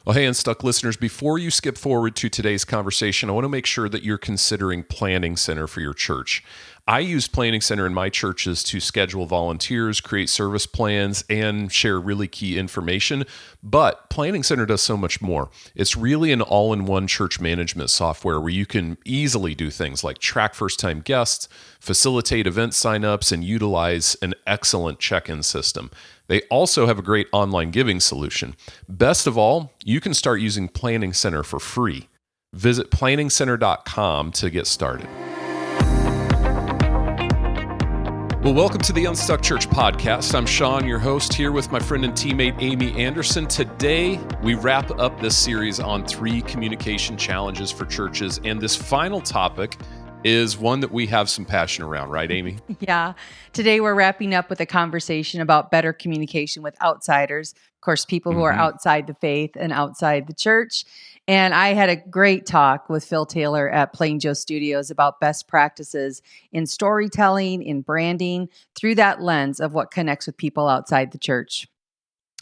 Well, hey, Unstuck listeners, before you skip forward to today's conversation, I want to make sure that you're considering Planning Center for your church. I use Planning Center in my churches to schedule volunteers, create service plans, and share really key information. But Planning Center does so much more. It's really an all-in-one church management software where you can easily do things like track first-time guests, facilitate event signups, and utilize an excellent check-in system. They also have a great online giving solution. Best of all, you can start using Planning Center for free. Visit planningcenter.com to get started. Well, welcome to the Unstuck Church podcast. I'm Sean, your host, here with my friend and teammate Amy Anderson. Today, we wrap up this series on 3 communication challenges for churches, and this final topic is one that we have some passion around, right, Amy? Yeah. Today we're wrapping up with a conversation about better communication with outsiders. Of course, people who are outside the faith and outside the church. And I had a great talk with Phil Taylor at PlainJoe Studios about best practices in storytelling, in branding, through that lens of what connects with people outside the church.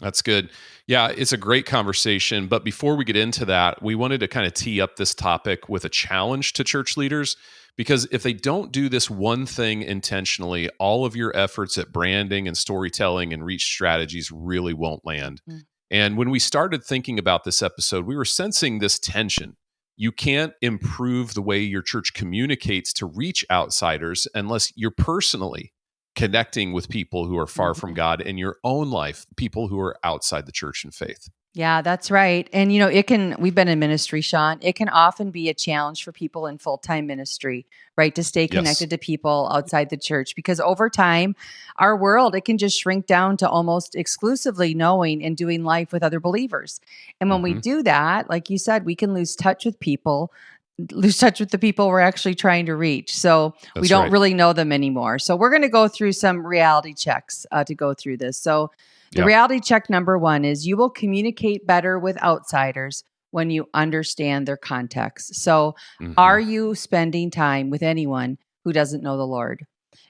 That's good. Yeah, it's a great conversation. But before we get into that, we wanted to kind of tee up this topic with a challenge to church leaders. Because if they don't do this one thing intentionally, all of your efforts at branding and storytelling and reach strategies really won't land. And when we started thinking about this episode, we were sensing this tension. You can't improve the way your church communicates to reach outsiders unless you're personally connecting with people who are far from God in your own life, people who are outside the church and faith. Yeah, that's right. And, we've been in ministry, Sean. It can often be a challenge for people in full-time ministry, right? To stay connected to people outside the church, because over time, our world, it can just shrink down to almost exclusively knowing and doing life with other believers. And when we do that, like you said, we can lose touch with the people we're actually trying to reach. So we don't really know them anymore. So we're going to go through some reality checks to go through this. So the reality check number 1 is you will communicate better with outsiders when you understand their context. So are you spending time with anyone who doesn't know the Lord?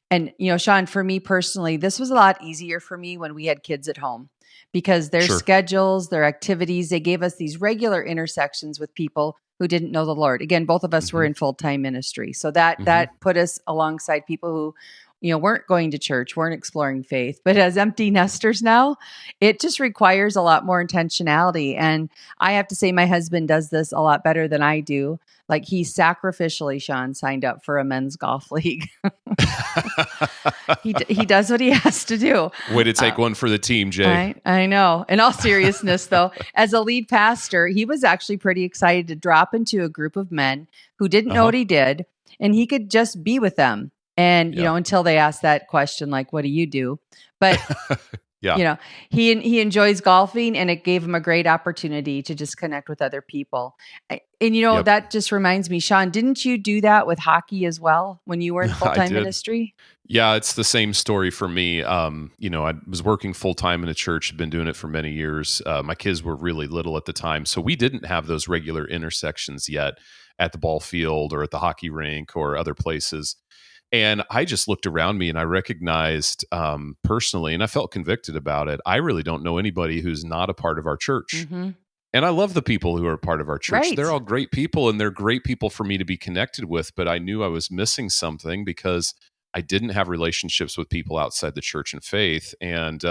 And, Sean, for me personally, this was a lot easier for me when we had kids at home because their schedules, their activities, they gave us these regular intersections with people who didn't know the Lord. Again, both of us were in full-time ministry. So that put us alongside people who weren't going to church, weren't exploring faith. But as empty nesters now, it just requires a lot more intentionality. And I have to say my husband does this a lot better than I do. Like he sacrificially, Sean, signed up for a men's golf league. He does what he has to do. Way to take one for the team, Jay. I know. In all seriousness, though, as a lead pastor, he was actually pretty excited to drop into a group of men who didn't know what he did, and he could just be with them. And, until they ask that question, like, what do you do? But, he enjoys golfing, and it gave him a great opportunity to just connect with other people. And, that just reminds me, Sean, didn't you do that with hockey as well when you were in full-time ministry? Yeah, it's the same story for me. I was working full-time in a church, had been doing it for many years. My kids were really little at the time, so we didn't have those regular intersections yet at the ball field or at the hockey rink or other places. And I just looked around me and I recognized personally, and I felt convicted about it, I really don't know anybody who's not a part of our church. And I love the people who are a part of our church. Right. They're all great people, and they're great people for me to be connected with. But I knew I was missing something because I didn't have relationships with people outside the church and faith. And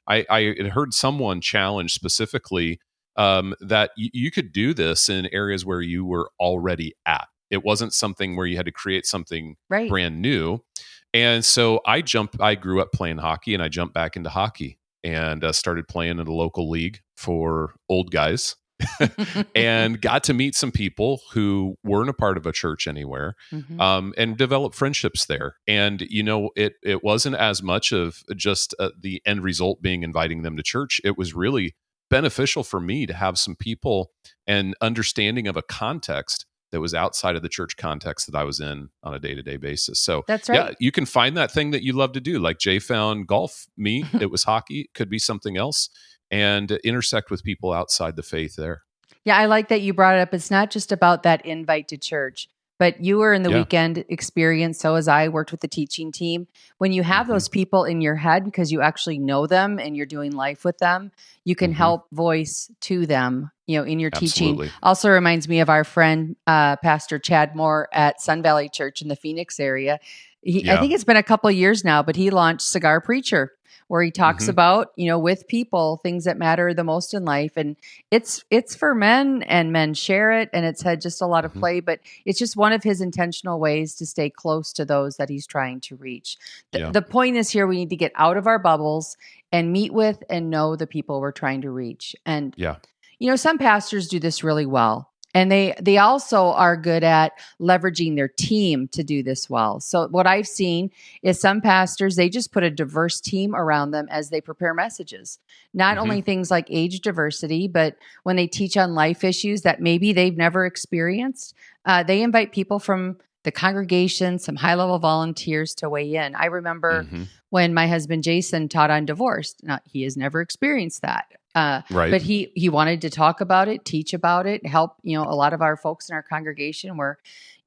I had heard someone challenge specifically that you could do this in areas where you were already at. It wasn't something where you had to create something brand new. And so I grew up playing hockey, and I jumped back into hockey and started playing in a local league for old guys and got to meet some people who weren't a part of a church anywhere and develop friendships there. And, it wasn't as much of just the end result being inviting them to church. It was really beneficial for me to have some people and understanding of a context that was outside of the church context that I was in on a day-to-day basis. So that's right. Yeah, you can find that thing that you love to do. Like Jay found golf. Me, it was hockey. It could be something else. And intersect with people outside the faith there. Yeah, I like that you brought it up. It's not just about that invite to church, but you were in the Yeah. weekend experience. So as I worked with the teaching team, when you have Mm-hmm. those people in your head because you actually know them and you're doing life with them, you can Mm-hmm. help voice to them, in your teaching. Absolutely. Also reminds me of our friend, Pastor Chad Moore at Sun Valley Church in the Phoenix area. I Yeah. think it's been a couple of years now, but he launched Cigar Preacher, where he talks Mm-hmm. about, with people, things that matter the most in life. And it's for men, and men share it, and it's had just a lot of Mm-hmm. play, but it's just one of his intentional ways to stay close to those that he's trying to reach. Yeah. The point is here, we need to get out of our bubbles and meet with and know the people we're trying to reach. And Yeah. some pastors do this really well. And they also are good at leveraging their team to do this well. So what I've seen is some pastors, they just put a diverse team around them as they prepare messages. Not Mm-hmm. only things like age diversity, but when they teach on life issues that maybe they've never experienced, they invite people from the congregation, some high-level volunteers to weigh in. I remember Mm-hmm. when my husband Jason taught on divorce. Now, he has never experienced that. Right. But he wanted to talk about it, teach about it, help, a lot of our folks in our congregation were,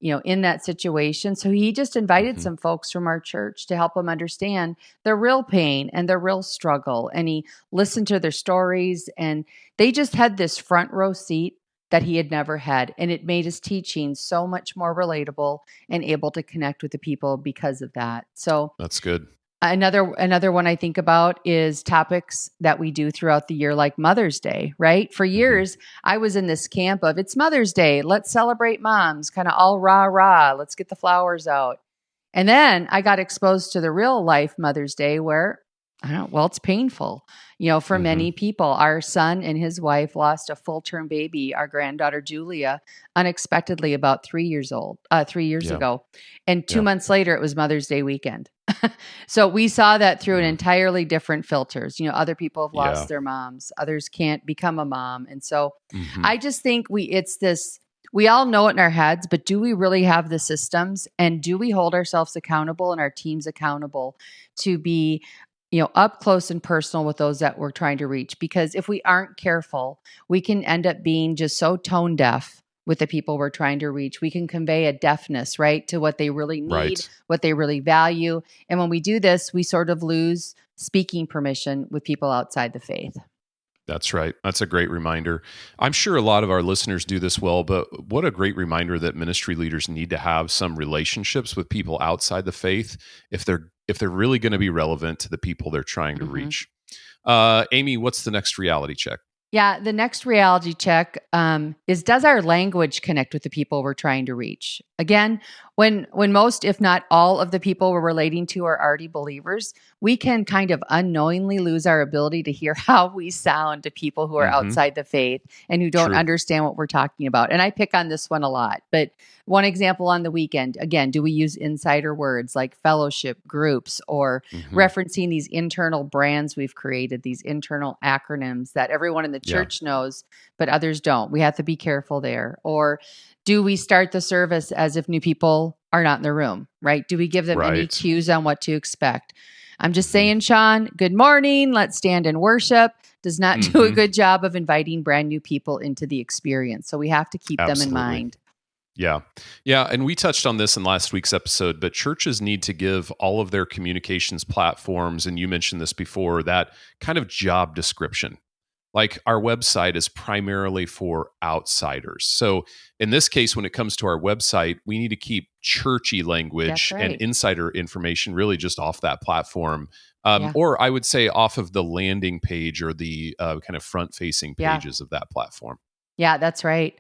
in that situation. So he just invited Mm-hmm. some folks from our church to help them understand the real pain and the real struggle. And he listened to their stories, and they just had this front row seat that he had never had. And it made his teaching so much more relatable and able to connect with the people because of that. So That's good. another one I think about is topics that we do throughout the year, like Mother's Day, right? For Mm-hmm. years, I was in this camp of it's Mother's Day, let's celebrate moms, kind of all rah rah, let's get the flowers out. And then I got exposed to the real life Mother's Day where, I don't know, well, it's painful, for Mm-hmm. many people. Our son and his wife lost a full term baby, our granddaughter Julia, unexpectedly about 3 years Yeah. ago. And 2 months Yeah. later, it was Mother's Day weekend. So we saw that through an Mm. entirely different filters. Other people have Yeah. lost their moms, others can't become a mom. And so Mm-hmm. I just think we all know it in our heads, but do we really have the systems, and do we hold ourselves accountable and our teams accountable to be, up close and personal with those that we're trying to reach? Because if we aren't careful, we can end up being just so tone deaf with the people we're trying to reach. We can convey a deafness, right, to what they really need, Right. what they really value. And when we do this, we sort of lose speaking permission with people outside the faith. That's right. That's a great reminder. I'm sure a lot of our listeners do this well, but what a great reminder that ministry leaders need to have some relationships with people outside the faith if they're really going to be relevant to the people they're trying to Mm-hmm. reach. Amy, what's the next reality check? Yeah, the next reality check is: does our language connect with the people we're trying to reach? Again, when most, if not all, of the people we're relating to are already believers, we can kind of unknowingly lose our ability to hear how we sound to people who are Mm-hmm. outside the faith and who don't True. understand what we're talking about. And I pick on this one a lot. But one example on the weekend, again, do we use insider words like fellowship, groups, or Mm-hmm. referencing these internal brands we've created, these internal acronyms that everyone in the Yeah. church knows, but others don't? We have to be careful there. Or do we start the service as if new people are not in the room, right? Do we give them any Right. cues on what to expect? I'm just Mhm. saying, Sean, good morning, let's stand and worship does not do a Mhm. good job of inviting brand new people into the experience. So we have to keep them in Absolutely. mind. Yeah. Yeah. And we touched on this in last week's episode, but churches need to give all of their communications platforms, and you mentioned this before, that kind of job description. Like our website is primarily for outsiders. So in this case, when it comes to our website, we need to keep churchy language That's and right. insider information really just off that platform. Yeah. Or I would say off of the landing page or the kind of front facing Yeah. pages of that platform. Yeah, that's right.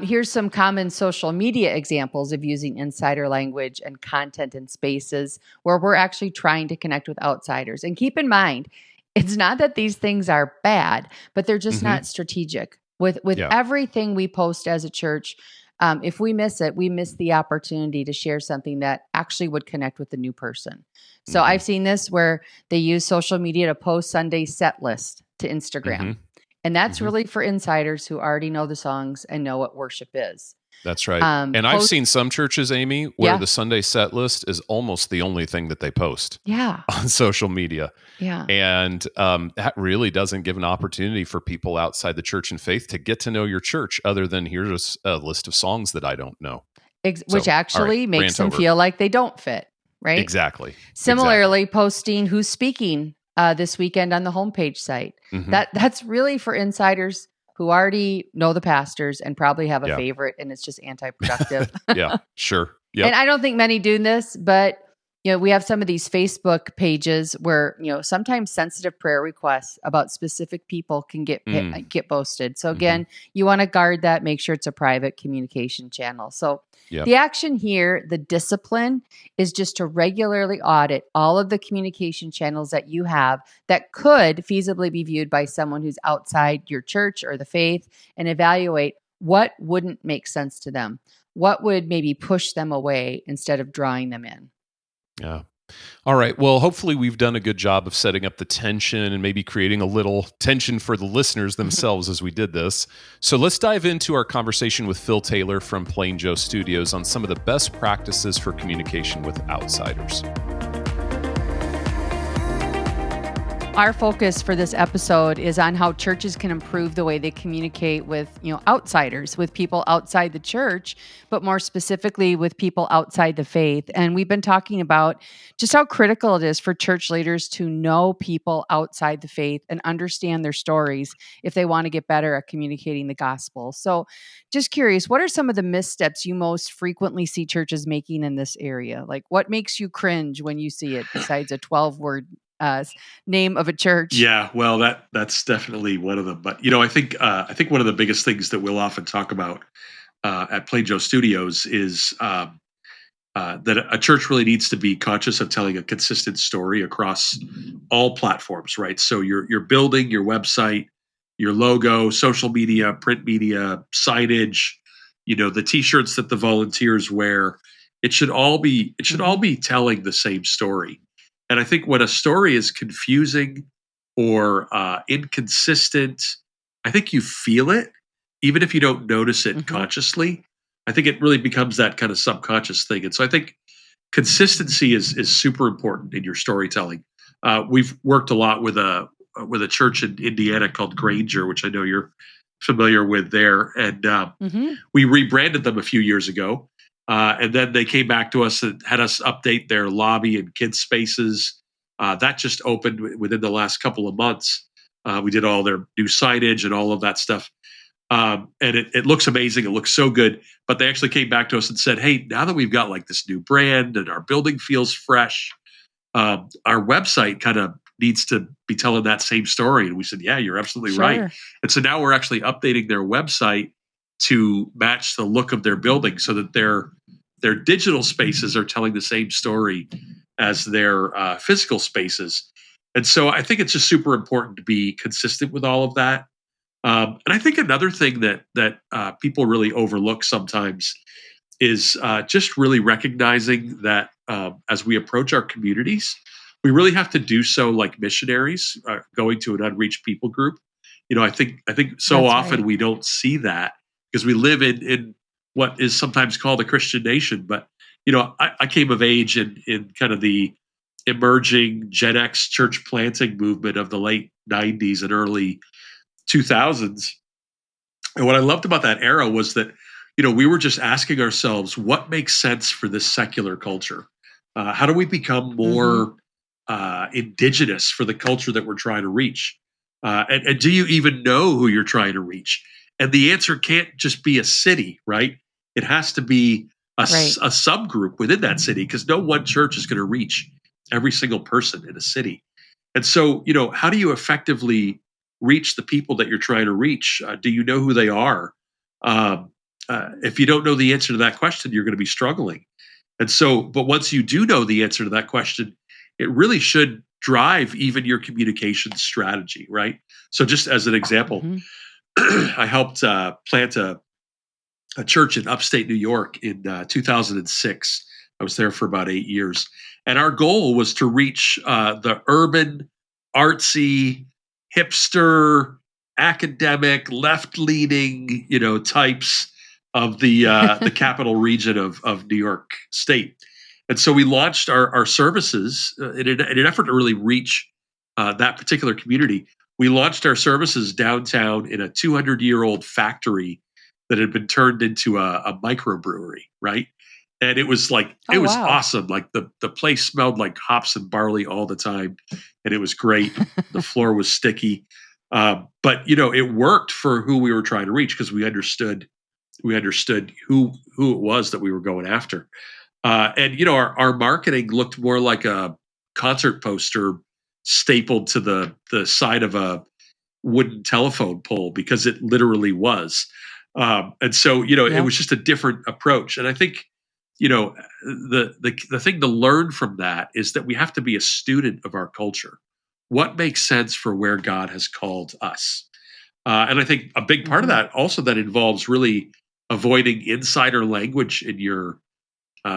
Here's some common social media examples of using insider language and content in spaces where we're actually trying to connect with outsiders. And keep in mind, it's not that these things are bad, but they're just Hmm. not strategic. With Yeah. everything we post as a church, if we miss it, we miss the opportunity to share something that actually would connect with the new person. So Mhm. I've seen this where they use social media to post Sunday set list to Instagram. Mhm. And that's Mhm. really for insiders who already know the songs and know what worship is. That's right. And I've seen some churches, Amy, where Yeah. the Sunday set list is almost the only thing that they post Yeah. on social media. Yeah. And that really doesn't give an opportunity for people outside the church and faith to get to know your church other than here's a list of songs that I don't know. Which So, all right, actually makes rant them over. feel like they don't fit, right? Exactly. Similarly, posting who's speaking this weekend on the homepage site. Mm-hmm. That's really for insiders who already know the pastors and probably have a Yeah. favorite, and it's just anti-productive. Yeah, sure. Yep. And I don't think many do this, but we have some of these Facebook pages where sometimes sensitive prayer requests about specific people can get posted. So again, you want to guard that. Make sure it's a private communication channel. So the action here, the discipline, is just to regularly audit all of the communication channels that you have that could feasibly be viewed by someone who's outside your church or the faith, and evaluate what wouldn't make sense to them. What would maybe push them away instead of drawing them in? Yeah. All right. Well, hopefully we've done a good job of setting up the tension and maybe creating a little tension for the listeners themselves as we did this. So let's dive into our conversation with Phil Taylor from PlainJoe Studios on some of the best practices for communication with outsiders. Our focus for this episode is on how churches can improve the way they communicate with, outsiders, with people outside the church, but more specifically with people outside the faith. And we've been talking about just how critical it is for church leaders to know people outside the faith and understand their stories if they want to get better at communicating the gospel. So just curious, what are some of the missteps you most frequently see churches making in this area? Like, what makes you cringe when you see it besides a 12-word name of a church? Yeah, well, that's definitely one of them. But I think one of the biggest things that we'll often talk about at PlainJoe Studios is that a church really needs to be conscious of telling a consistent story across all platforms, right? So your building, your website, your logo, social media, print media, signage, the T-shirts that the volunteers wear. It should all be telling the same story. And I think when a story is confusing or inconsistent, I think you feel it, even if you don't notice it consciously. I think it really becomes that kind of subconscious thing. And so I think consistency is super important in your storytelling. We've worked a lot with a church in Indiana called Granger, which I know you're familiar with there. And we rebranded them a few years ago. And then they came back to us and had us update their lobby and kids spaces. That just opened within the last couple of months. We did all their new signage and all of that stuff. And it looks amazing. It looks so good. But they actually came back to us and said, hey, now that we've got like this new brand and our building feels fresh, our website kind of needs to be telling that same story. And we said, yeah, you're absolutely right. And so now we're actually updating their website to match the look of their building so that their digital spaces are telling the same story as their physical spaces. And so I think it's just super important to be consistent with all of that. And I think another thing that people really overlook sometimes is just really recognizing that as we approach our communities, we really have to do so like missionaries going to an unreached people group. I think so That's often right. we don't see that because we live in what is sometimes called a Christian nation. But, I came of age in kind of the emerging Gen X church planting movement of the late 90s and early 2000s. And what I loved about that era was that, we were just asking ourselves, what makes sense for this secular culture? How do we become more indigenous for the culture that we're trying to reach? And do you even know who you're trying to reach? And the answer can't just be a city, right? It has to be a subgroup within that city, because no one church is going to reach every single person in a city. And so, how do you effectively reach the people that you're trying to reach? Do you know who they are? If you don't know the answer to that question, you're going to be struggling. And so, but once you do know the answer to that question, it really should drive even your communication strategy, right? So just as an example, I helped plant a church in upstate New York in 2006. I was there for about 8 years. And our goal was to reach the urban, artsy, hipster, academic, left-leaning, types of the capital region of New York State. And so we launched our services in an effort to really reach that particular community. We launched our services downtown in a 200-year-old factory that had been turned into a microbrewery, right? and it was like it Oh, was wow. awesome. Like the place smelled like hops and barley all the time, and it was great. The floor was sticky, but it worked for who we were trying to reach because we understood who it was that we were going after. And our marketing looked more like a concert poster stapled to the side of a wooden telephone pole because it literally was. And so it Yep. was just a different approach. And I think the thing to learn from that is that we have to be a student of our culture. What makes sense for where God has called us? And I think a big part of Mhm. that also that involves really avoiding insider language in your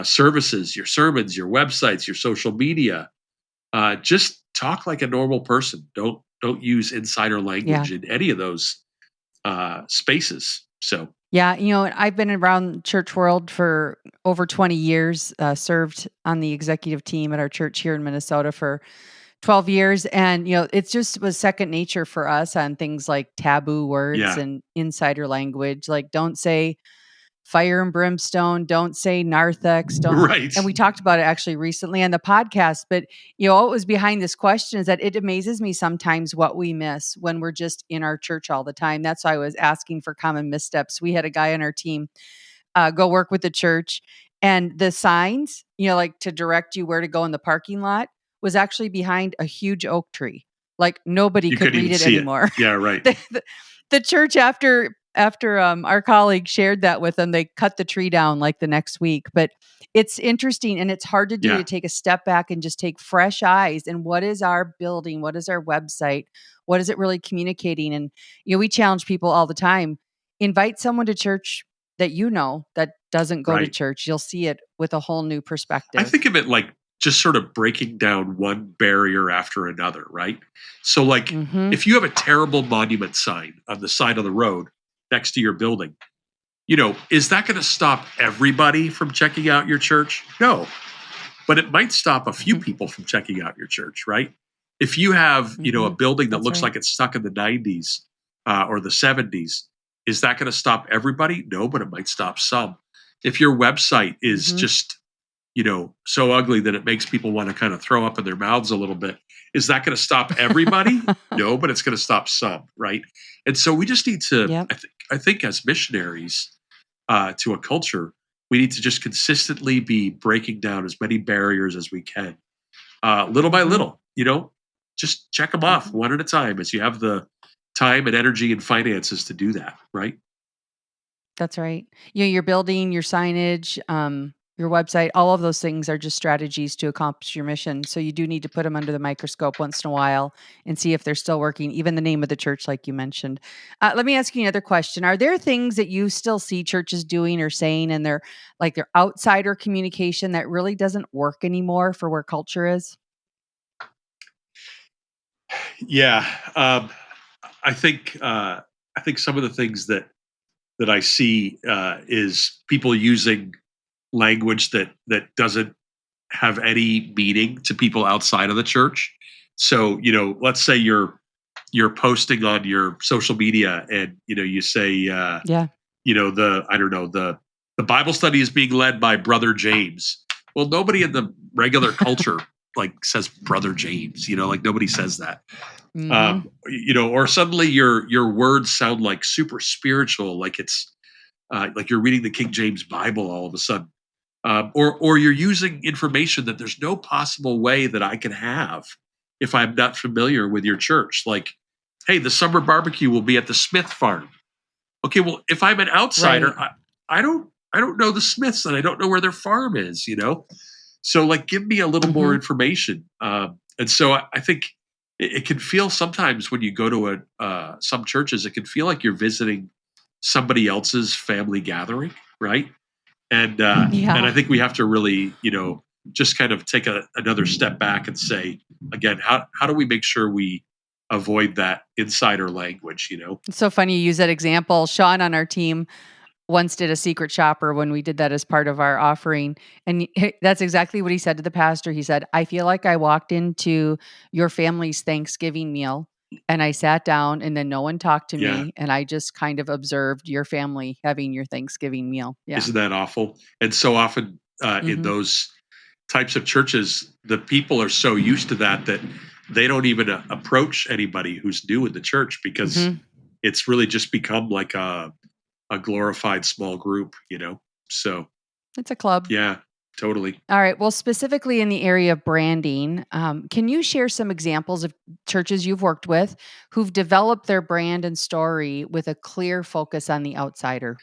services, your sermons, your websites, your social media. Just talk like a normal person. Don't use insider Yeah. language in any of those spaces. So Yeah, I've been around church world for over 20 years, served on the executive team at our church here in Minnesota for 12 years. And, it just was second nature for us on things like taboo words yeah, and insider language. Like, don't say fire and brimstone, don't say narthex, don't. right. And we talked about it actually recently on the podcast. But, what was behind this question is that it amazes me sometimes what we miss when we're just in our church all the time. That's why I was asking for common missteps. We had a guy on our team go work with the church. And the signs, like to direct you where to go in the parking lot, was actually behind a huge oak tree. Like nobody You could couldn't read even it see it. anymore. Yeah, right. The church after our colleague shared that with them, they cut the tree down like the next week. But it's interesting and it's hard to do Yeah, to take a step back and just take fresh eyes and what is our building, what is our website, what is it really communicating? And we challenge people all the time. Invite someone to church that doesn't go to right. church. You'll see it with a whole new I perspective. think of it like just sort of breaking down one barrier after another, right? So, like, Mhm. if you have a terrible monument sign on the side of the road next to your building, is that going to stop everybody from checking out your church? No, but it might stop a few Mhm. people from checking out your church, right? If you have, a Mhm. building that That's looks right. like it's stuck in the 90s or the 70s, is that going to stop everybody? No, but it might stop some. If your website is Mhm. just so ugly that it makes people want to kind of throw up in their mouths a little bit. Is that going to stop everybody? No, but it's going to stop some, right? And so we just need to, Yep. I think as missionaries to a culture, we need to just consistently be breaking down as many barriers as we can, little by Mhm. little. Just check them off Mhm. one at a time as you have the time and energy and finances to do that, right? That's right. Your building, your signage, your website, all of those things are just strategies to accomplish your mission. So you do need to put them under the microscope once in a while and see if they're still working, even the name of the church, like you mentioned. Let me ask you another question. Are there things that you still see churches doing or saying and they're like their outsider communication that really doesn't work anymore for where culture is? Yeah, I think I think some of the things that I see is people using language that doesn't have any meaning to people outside of the church. So, let's say you're posting on your social media and you say Yeah. the I don't know the Bible study is being led by Brother James. Well, nobody in the regular culture like says Brother James, like nobody says that. Hmm. Or suddenly your words sound like super spiritual, like it's like you're reading the King James Bible all of a sudden, or you're using information that there's no possible way that I can have if I'm not familiar with your church. Like, hey, the summer barbecue will be at the Smith farm. Okay, well, if I'm an outsider, Right. I don't know the Smiths and I don't know where their farm is. So like, give me a little more Hmm. information. And so I think it can feel sometimes when you go to some churches, it can feel like you're visiting somebody else's family gathering, right? And I Yeah. think we have to really, just kind of take another step back and say again, how do we make sure we avoid that insider language? It's so funny you use that example. Sean on our team once did a secret shopper when we did that as part of our offering. And that's exactly what he said to the pastor. He said, I feel like I walked into your family's Thanksgiving meal and I sat down and then no one talked to Yeah, me. And I just kind of observed your family having your Thanksgiving meal. Yeah. isn't that awful? And so often, in those types of churches, the people are so used to that they don't even approach anybody who's new in the church because it's really just become like a glorified small group, So It's a club. yeah, totally. All right. Well, specifically in the area of branding, can you share some examples of churches you've worked with who've developed their brand and story with a clear focus on the outsider?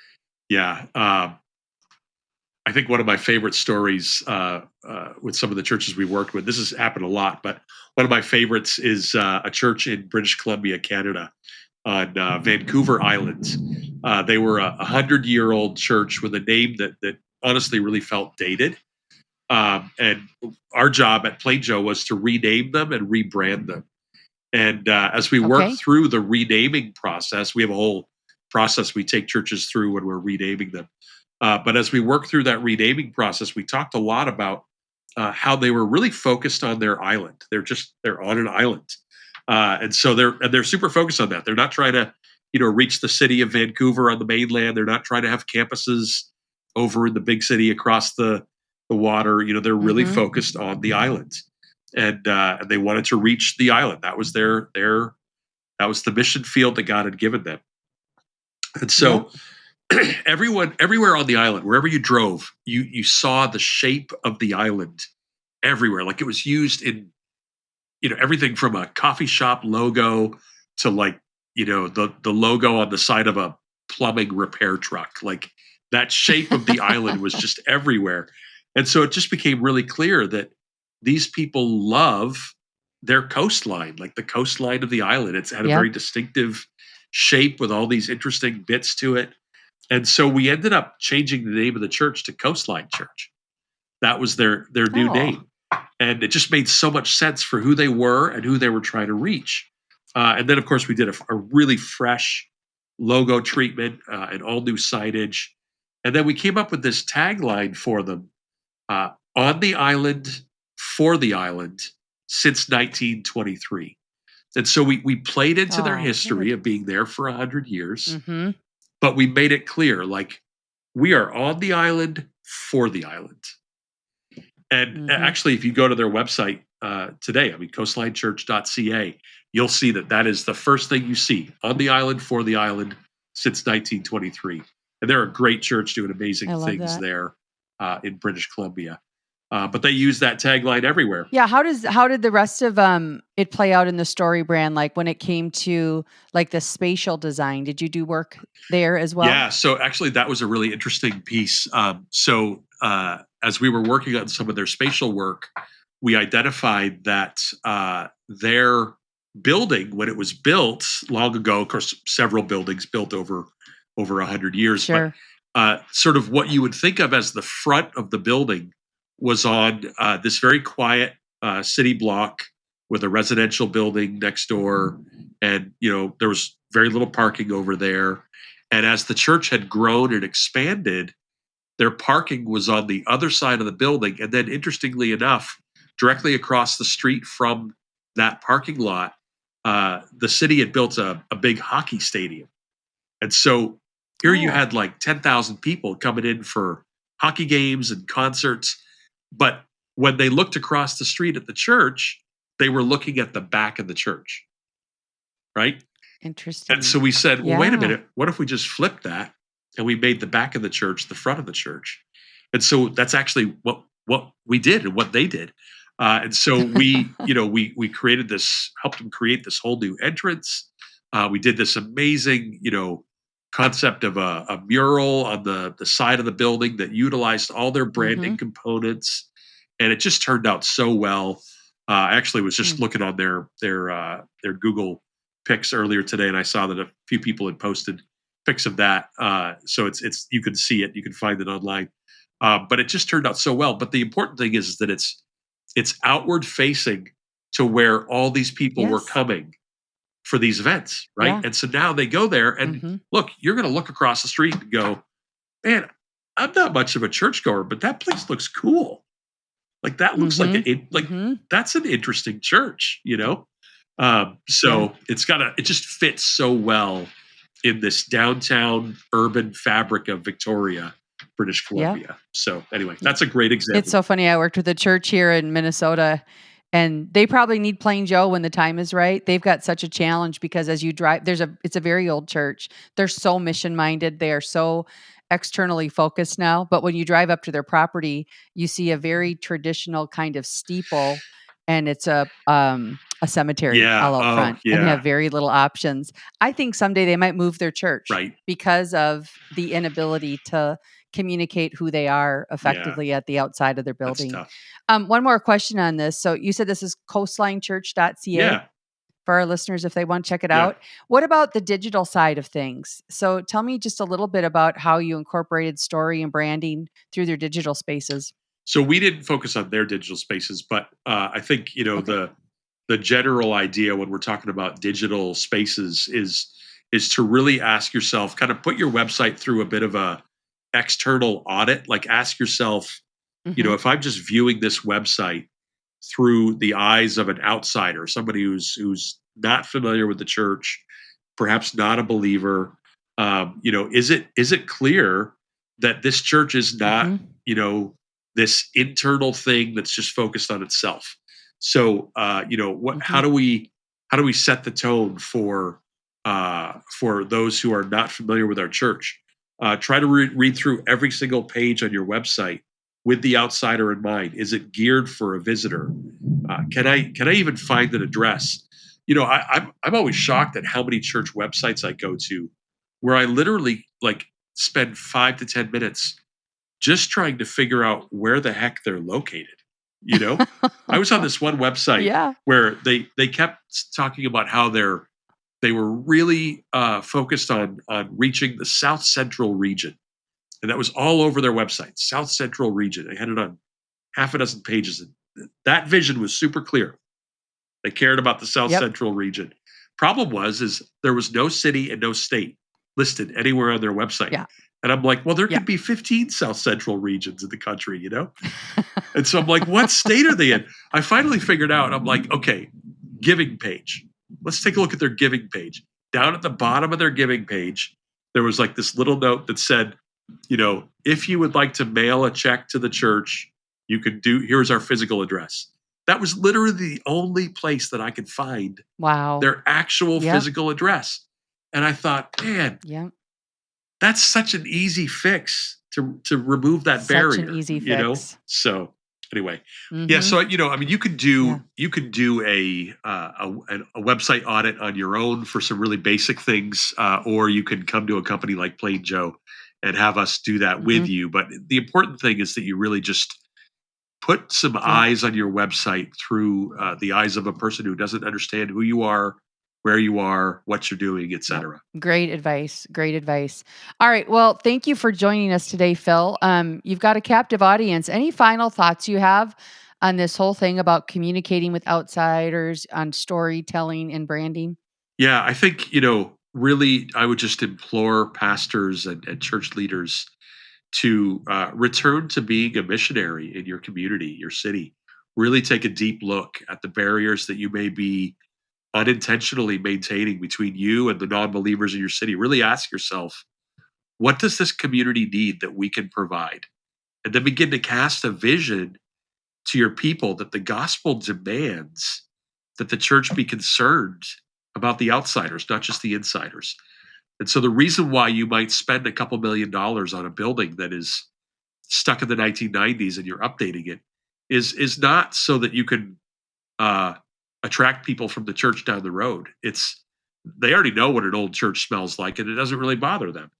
Yeah. I think one of my favorite stories with some of the churches we worked with, this has happened a lot, but one of my favorites is a church in British Columbia, Canada, on Vancouver Island. They were a 100-year-old church with a name that honestly really felt dated. And our job at PlainJoe was to rename them and rebrand them. And as we work Okay. through the renaming process, we have a whole process we take churches through when we're renaming them. But as we work through that renaming process, we talked a lot about how they were really focused on their island. They're on an island, and so they're super focused on that. They're not trying to reach the city of Vancouver on the mainland. They're not trying to have campuses over in the big city across the water. They're really focused on the island, and they wanted to reach the island. That was that was the mission field that God had given them. And so everywhere on the island, wherever you drove, you saw the shape of the island everywhere. Like it was used in everything from a coffee shop logo to like the logo on the side of a plumbing repair truck. Like that shape of the island was just everywhere. And so it just became really clear that these people love their coastline, like the coastline of the island. It's had a very distinctive shape with all these interesting bits to it. And so we ended up changing the name of the church to Coastline Church. That was their new name. And it just made so much sense for who they were and who they were trying to reach. And then, of course, we did a really fresh logo treatment and all new signage. And then we came up with this tagline for them, on the island, for the island, since 1923. And so we played into their history of being there for 100 years, but we made it clear, like, we are on the island for the island. And actually, if you go to their website today, coastlinechurch.ca, you'll see that is the first thing you see, on the island, for the island, since 1923. And they're a great church doing amazing things there in British Columbia. But they use that tagline everywhere. Yeah. How did the rest of it play out in the story brand? Like when it came to like the spatial design, did you do work there as well? Yeah. So actually, that was a really interesting piece. As we were working on some of their spatial work, we identified that their building, when it was built long ago, of course, several buildings built over 100 years, but sort of what you would think of as the front of the building was on this very quiet city block with a residential building next door. And, there was very little parking over there. And as the church had grown and expanded, their parking was on the other side of the building. And then, interestingly enough, directly across the street from that parking lot, the city had built a big hockey stadium. And so here you had like 10,000 people coming in for hockey games and concerts. But when they looked across the street at the church, they were looking at the back of the church. Right? Interesting. And so we said, well, wait a minute. What if we just flipped that and we made the back of the church the front of the church? And so that's actually what we did and what they did. And so we, we created this, helped them create this whole new entrance. We did this amazing, concept of a mural on the side of the building that utilized all their branding components. And it just turned out so well. I actually was just looking on their Google pics earlier today, and I saw that a few people had posted pics of that. So it's you can see it, you can find it online. But it just turned out so well. But the important thing is that it's outward facing to where all these people were coming for these events, right? Yeah. And so now they go there and look, you're going to look across the street and go, man, I'm not much of a churchgoer, but that place looks cool. Like that looks like that's an interesting church, So it just fits so well in this downtown urban fabric of Victoria British Yeah. Columbia. So anyway, that's a great example. It's so funny. I worked with a church here in Minnesota, and they probably need PlainJoe when the time is right. They've got such a challenge because as you drive, it's a very old church. They're so mission minded. They are so externally focused now. But when you drive up to their property, you see a very traditional kind of steeple, and it's a cemetery Yeah. all out Oh, front, and they yeah. have very little options. I think someday they might move their church Right. because of the inability to communicate who they are Yeah. effectively at the outside of their That's building. tough. One more question on this. So you said this is coastlinechurch.ca Yeah. for our listeners if they want to check it Yeah. out. What about the digital side of things? So tell me just a little bit about how you incorporated story and branding through their digital spaces. So we didn't focus on their digital spaces, but I think Okay. the general idea when we're talking about digital spaces is to really ask yourself, kind of put your website through a bit of a external audit. Like ask yourself, Mm-hmm. if I'm just viewing this website through the eyes of an outsider, somebody who's not familiar with the church, perhaps not a believer, is it clear that this church is not, Mm-hmm. this internal thing that's just focused on itself? So, Mm-hmm. how do we set the tone for those who are not familiar with our church? Try to read through every single page on your website with the outsider in mind. Is it geared for a visitor? Can I even find an address? I'm always shocked at how many church websites I go to where I literally like spend 5 to 10 minutes just trying to figure out where the heck they're located. I was on this one website Yeah. where they kept talking about how they were really focused on reaching the South Central region, and that was all over their website. South Central region. They had it on half a dozen pages, and that vision was super clear. They cared about the South Yep. Central region. Problem is there was no city and no state listed anywhere on their website. Yeah. And I'm like, well, there Yeah. could be 15 South Central regions in the country, And so I'm like, what state are they in? I finally figured out, I'm like, okay, giving page. Let's take a look at their giving page. Down at the bottom of their giving page, there was like this little note that said, if you would like to mail a check to the church, here's our physical address. That was literally the only place that I could find Wow. their actual Yep. physical address. And I thought, man, Yeah. that's such an easy fix to remove that Such barrier. an easy fix. So anyway, yeah. Mhm. So you could do a website audit on your own for some really basic things, or you can come to a company like PlainJoe and have us do that with Mhm. you. But the important thing is that you really just put some eyes on your website through the eyes of a person who doesn't understand who you are, where you are, what you're doing, etc. Great advice. Great advice. All right. Well, thank you for joining us today, Phil. You've got a captive audience. Any final thoughts you have on this whole thing about communicating with outsiders, on storytelling and branding? Yeah, I think, really, I would just implore pastors and church leaders to return to being a missionary in your community, your city. Really take a deep look at the barriers that you may be unintentionally maintaining between you and the non believers in your city. Really ask yourself, what does this community need that we can provide? And then begin to cast a vision to your people that the gospel demands that the church be concerned about the outsiders, not just the insiders. And so the reason why you might spend a couple $1 million on a building that is stuck in the 1990s and you're updating it is not so that you can attract people from the church down the road. They already know what an old church smells like, and it doesn't really bother them.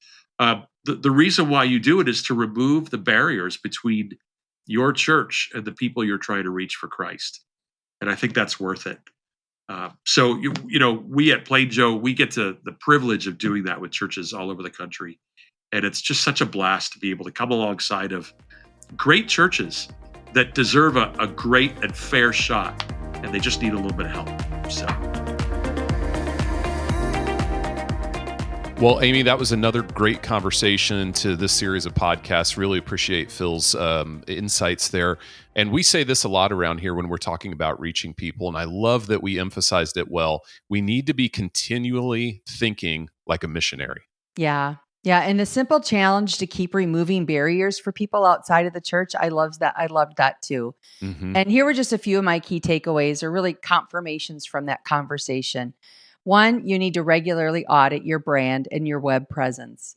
The reason why you do it is to remove the barriers between your church and the people you're trying to reach for Christ. And I think that's worth it. So we at PlainJoe, we get to the privilege of doing that with churches all over the country, and it's just such a blast to be able to come alongside of great churches that deserve a great and fair shot, and they just need a little bit of help. So. Well, Amy, that was another great conversation to this series of podcasts. Really appreciate Phil's insights there. And we say this a lot around here when we're talking about reaching people, and I love that we emphasized it well. We need to be continually thinking like a missionary. Yeah. Yeah, and the simple challenge to keep removing barriers for people outside of the church, I love that. I loved that too. Mm-hmm. And here were just a few of my key takeaways or really confirmations from that conversation. One, you need to regularly audit your brand and your web presence.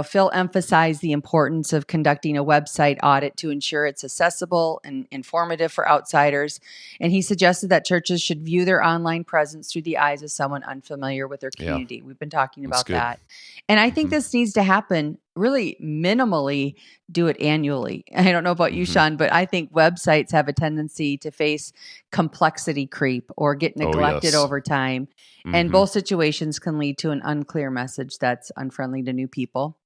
Phil emphasized the importance of conducting a website audit to ensure it's accessible and informative for outsiders. And he suggested that churches should view their online presence through the eyes of someone unfamiliar with their Yeah, community. We've been talking that's about good. that. And I think Mm-hmm. this needs to happen really minimally, do it annually. I don't know about you, Mm-hmm. Sean, but I think websites have a tendency to face complexity creep or get Oh, neglected yes. over time. And Mm-hmm. both situations can lead to an unclear message that's unfriendly to new people.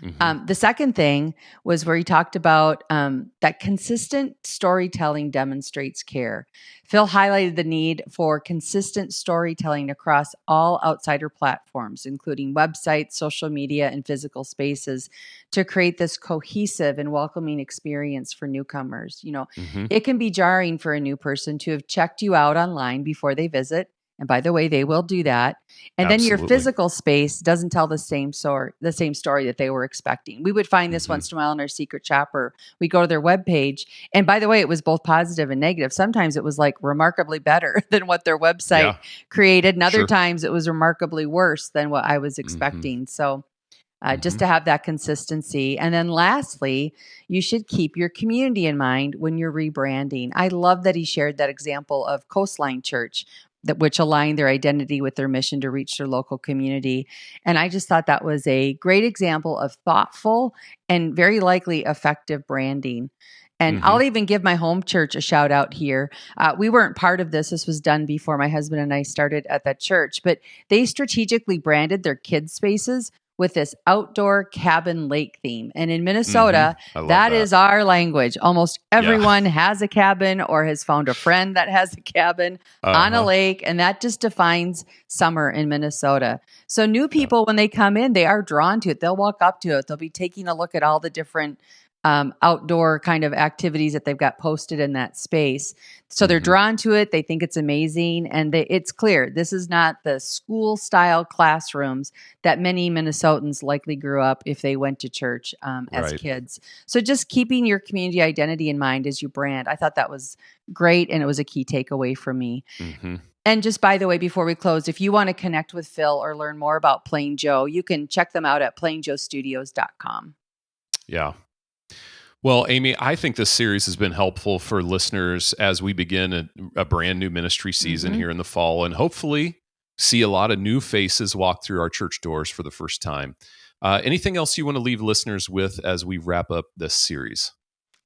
Mm-hmm. The second thing was where he talked about that consistent storytelling demonstrates care. Phil highlighted the need for consistent storytelling across all outsider platforms, including websites, social media, and physical spaces, to create this cohesive and welcoming experience for newcomers. Mm-hmm. It can be jarring for a new person to have checked you out online before they visit. And by the way, they will do that. And then your Absolutely. physical space doesn't tell the same story that they were expecting. We would find this Mm-hmm. once in a while in our secret shopper. We go to their webpage, and by the way, it was both positive and negative. Sometimes it was like remarkably better than what their website created, and other Sure. times it was remarkably worse than what I was Mm-hmm. expecting. So Mm-hmm. just to have that consistency. And then lastly, you should keep your community in mind when you're rebranding. I love that he shared that example of Coastline Church, which aligned their identity with their mission to reach their local community. And I just thought that was a great example of thoughtful and very likely effective branding. And Mm-hmm. I'll even give my home church a shout out here. We weren't part of this. This was done before my husband and I started at that church, but they strategically branded their kids' spaces with this outdoor cabin lake theme. And in Minnesota, Mm-hmm. I love that is our language. Almost everyone has a cabin or has found a friend that has a cabin on a lake. And that just defines summer in Minnesota. So new people, when they come in, they are drawn to it. They'll walk up to it. They'll be taking a look at all the different outdoor kind of activities that they've got posted in that space. So they're drawn to it. They think it's amazing. And it's clear this is not the school style classrooms that many Minnesotans likely grew up if they went to church as kids. So just keeping your community identity in mind as you brand. I thought that was great. And it was a key takeaway for me. Mm-hmm. And just by the way, before we close, if you want to connect with Phil or learn more about PlainJoe, you can check them out at PlainJoeStudios.com. Yeah. Well, Amy, I think this series has been helpful for listeners as we begin a brand new ministry season here in the fall, and hopefully see a lot of new faces walk through our church doors for the first time. Anything else you want to leave listeners with as we wrap up this series?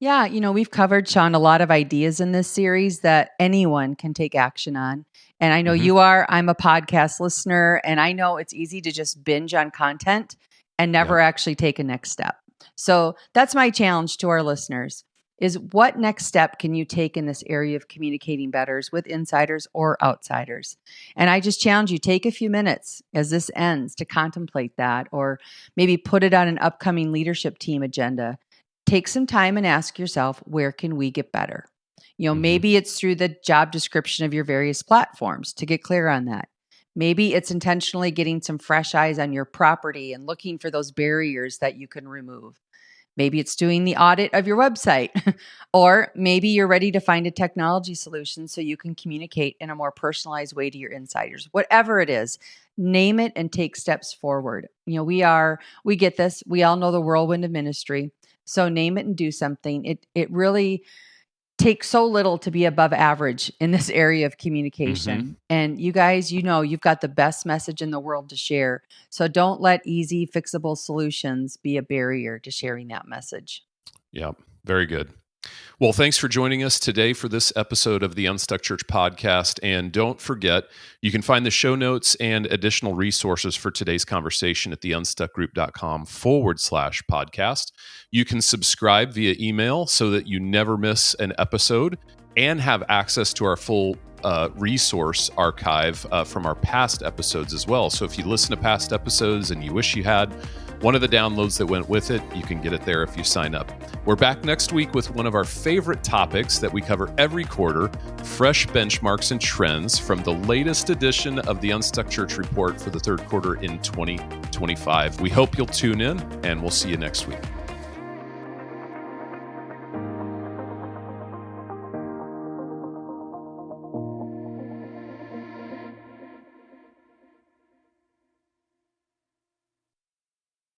Yeah, we've covered, Sean, a lot of ideas in this series that anyone can take action on. And I know you are. I'm a podcast listener, and I know it's easy to just binge on content and never actually take a next step. So that's my challenge to our listeners is what next step can you take in this area of communicating better with insiders or outsiders? And I just challenge you, take a few minutes as this ends to contemplate that, or maybe put it on an upcoming leadership team agenda. Take some time and ask yourself, where can we get better? Maybe it's through the job description of your various platforms to get clear on that. Maybe it's intentionally getting some fresh eyes on your property and looking for those barriers that you can remove. Maybe it's doing the audit of your website, or maybe you're ready to find a technology solution so you can communicate in a more personalized way to your insiders. Whatever it is, name it and take steps forward. We get this. We all know the whirlwind of ministry. So name it and do something. It really takes so little to be above average in this area of communication. And you guys, you've got the best message in the world to share. So don't let easy, fixable solutions be a barrier to sharing that message. Yeah, very good. Well, thanks for joining us today for this episode of the Unstuck Church podcast. And don't forget, you can find the show notes and additional resources for today's conversation at theunstuckgroup.com/podcast. You can subscribe via email so that you never miss an episode and have access to our full resource archive from our past episodes as well. So if you listen to past episodes and you wish you had one of the downloads that went with it. You can get it there if you sign up. We're back next week with one of our favorite topics that we cover every quarter, fresh benchmarks and trends from the latest edition of the Unstuck Church Report for the third quarter in 2025. We hope you'll tune in, and we'll see you next week.